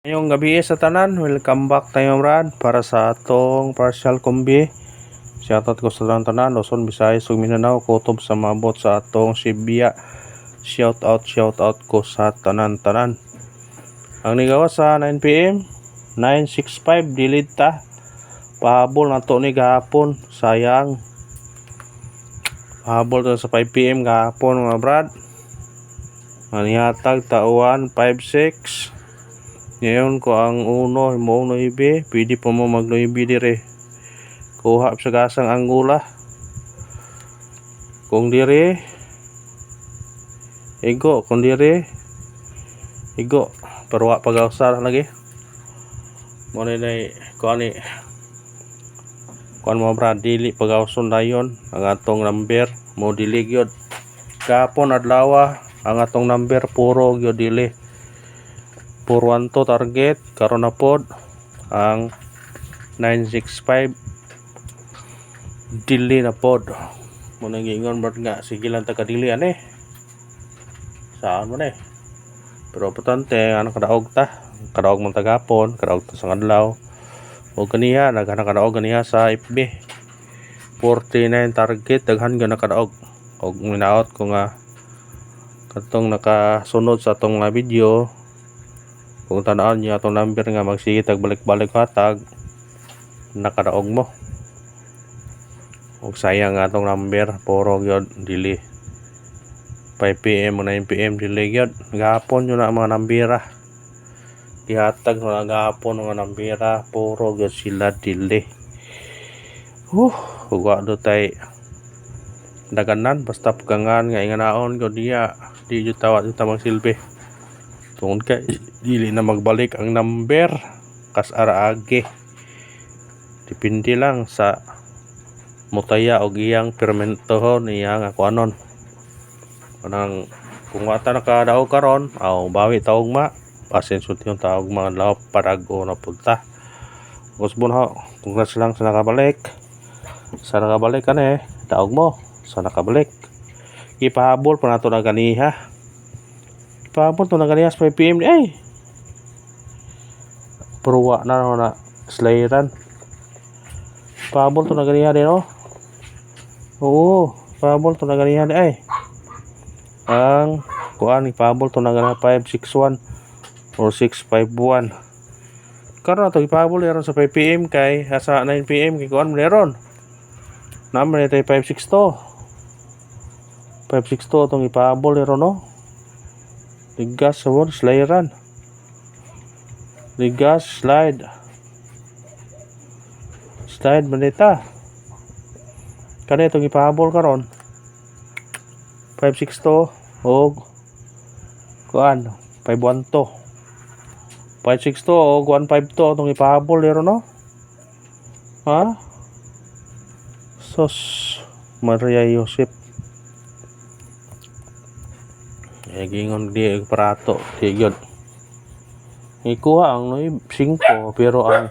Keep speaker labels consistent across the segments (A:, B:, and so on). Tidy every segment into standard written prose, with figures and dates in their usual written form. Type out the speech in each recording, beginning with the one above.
A: Ngayong gabi sa tanan, welcome back tayo Brad para sa atong partial combi. Shoutout ko sa tanan, Luzon, Visayas ug Mindanao, kutob sa mabot sa atong Sibia. Shoutout ko sa tanan. Ang nigawa sa 9 PM 9:65 delete ta. Pahabol na to ni gahapon, sayang. Pahabol to sa 5 PM gahapon mga Brad. Manihatag tauan 5-6. Ngayon ko ang uno mo 9, pwede pa mo mag 9 dire. Kuha sa gasang anggula. Kung dire igo, kung dire igo, parwa pag-usar lagi. Mo ni kuan mo Brad, dili pag-uson dayon ang atong number mo dili gyud. Kapon adlaw ang atong number puro gyud dili. Puro to target karon na pod ang 965 dili na pod. Mo nang giingon Brad nga sige lang ta kadili ani. Saan mo na pero importante ano kadaog ta. Kadaog man tagapon, kadaog ta sa adlaw. O kaniya naghanap ganiya sa FB. 49 target daghan gyud nakadaog. Og minaot ko nga katong nakasunod sa atong mga video. Kung tanaan niyo atong number nga magsige tag balik-balik hatag nakadaog mo. Og sayang nga atong number puro gyud dili. 5 PM o 9 PM dili gyud. Gahapon yun na mga nambira. Ihatag na gahapon mga nambira puro gyud sila dili. Ugwa do tay daganan basta pagangan nga inganaon gyud diya di jud tawat ta magsilbi. Tungod kay dili na magbalik ang number kas araage. Depende lang sa mutaya og iyang permentohon iyang akuanon. Kanang kung wata nakadaog karon, bawi taog ma. Pasen sulti yung taog mga law parago na punta. Usbon ho, congrats lang sa nakabalik. Sa nakabalik kani, taog mo sa nakabalik. Ipahabol pa nato na ganiha. Pahabol to na ganiha sa 5 PM ay. Purwa na slayeran. Pahabol to na ganiha din oh. Oo, pahabol to na ganiha din ay. Ang kuan ipahabol to na ganiha 561 or 651. Karon ato ipahabol yaron sa 5 PM kay sa 9 PM kay kuan meron. Number ito 562. 562 atong ipahabol yaron no. Ligas sa word slayeran. Ligas slide manita. Kani itong ipahabol karon 562 og kuan 512. 562 og 152 itong ipahabol yaron no. Ha? Sos Maria Josep. Gingon di parato di gyud. Ikuha ang 5 pero ang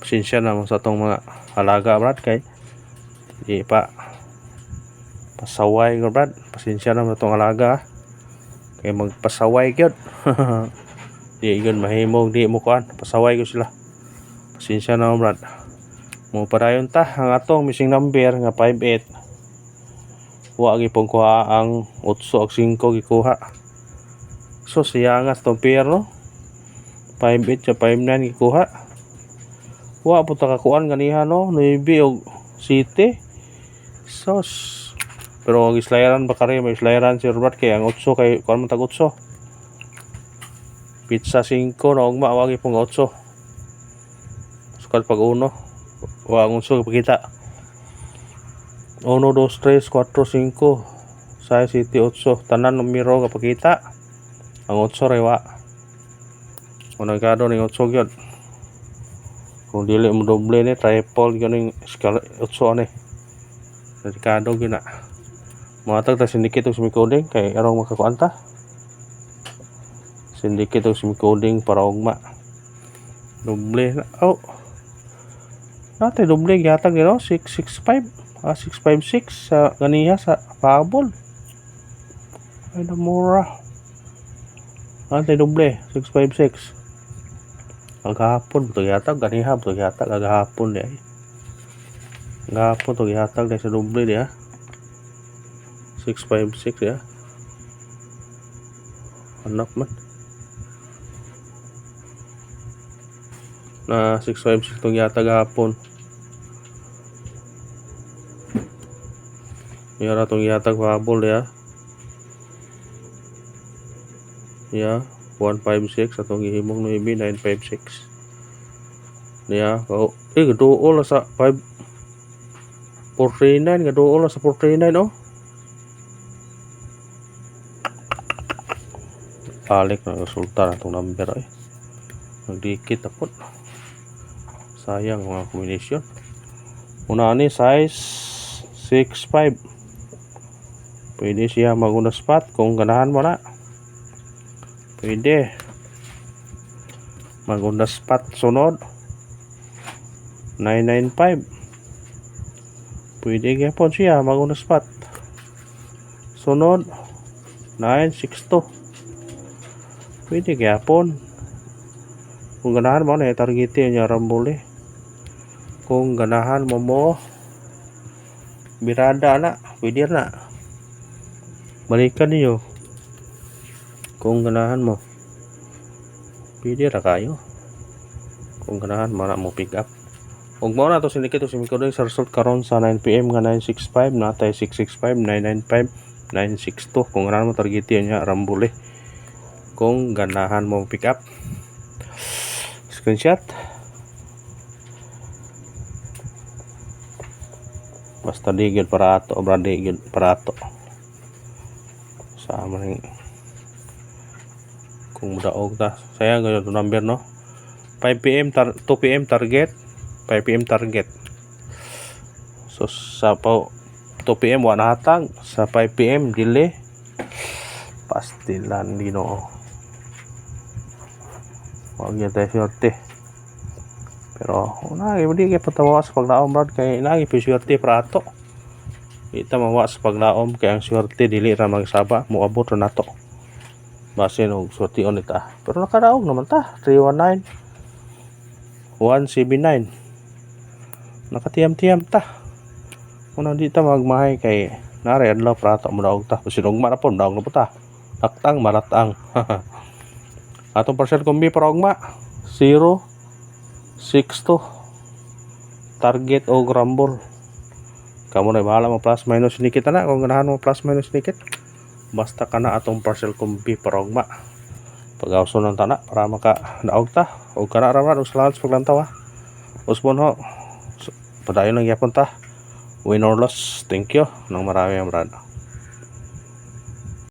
A: pasensya na mo sa atong mga alaga Brad kay di pa pasaway ko Brad. Pasensya na mo atong alaga kay magpasaway gyud. Di gyud mahimog di mo kuan pasaway ko sila. Pasensya na mo Brad. Mo padayon ta ang atong missing number nga 58. Wa gipong kuha ang 8 ug 5 gikuha. So siyangas tong pair no. 58 sa 59 gikuha. Wa po ta kakuan ganiha no, 9 og 7. Sos. Pero ang islayaran ba kare may islayaran si Robert kay ang 8 kay kuan man tag 8. Pizza 5 na ugma wa gipong 8. Sukad pag uno. Wa ang 8 pakita. 1, 2, 3, 4, 5 6, 7, 8 tanan numero kapakita ang 8 rewa unang kado ng 8 gyud kung dili mo doble ni triple gyud ning skala 8 ni delikado gyud na matag ta sindikit og semi-coding kay arong makakuan ta sindikit og semi-coding para ugma doble na natay doble gyatag ni no 665 656 sa ganiha sa pahabol ay namura Antay doble 656. Agahapon to yata ganiha to yata agahapon di ay. Agahapon to yata sa doble di ha. 656 ya. Anak man. Na 656 to yata agahapon. Yara tong yata habol ya. Ya, 156 atong gihimong no ibi 956. Ya, kau gaduol na sa 439 gaduol na sa 439 oh. Balik na resulta na itong number eh. Nagdikit ako. Sayang mga kombinasyon. Una ni size 6'5". Pwede siya maguna spot kung ganahan mo na. Pwede maguna spot sunod 995. Pwede gyapon siya maguna spot sunod 962. Pwede gyapon kung ganahan mo na targetin niya rambole. Kung ganahan mo birada na, pwede na balikan niyo. Kung ganahan mo pwede ra kayo. Kung ganahan mo na mo pick up. Ug mao na to sinikito si Mikodoy sa result karon sa 9 PM nga 965 natay 665 995 962. Kung ganahan mo targetin niya rambole. Kung ganahan mo pick up. Screenshot. Basta digid para ato, digid para ato. Sa maning kung mudaog ta. Saya ganyan to number no. 5 PM 2 PM target, 5 PM target. So sa 2 PM wa nahatag, sa 5 PM delay. Pastilan dino. Wag yan tayo swerte. Pero hindi kayo patawa sa paglaom brad kay lagi po swerte para ato. Ita mawa sa paglaom kay ang swerte dili ra magsaba moabot ra nato. Base og swerte on ita. Pero nakadaog naman ta 319 179. Nakatiyam-tiyam ta. Kung di ta magmahay kay nare adlaw para ato modaog ta. Sinugma na po daog na po ta. Taktang maratang. Atong partial kombi para ugma 062 target o rumble. Kamu na bahala mo plus minus nikit na kung ganahan mo plus minus nikit. Basta kana atong partial kombi para ugma. Pag-awso ng tana para maka daog ta. O kana raman o salamat sa paglantaw ha. Usbon ho. Padayon lang yapon ta. Win or loss. Thank you. Nang marami ang brad.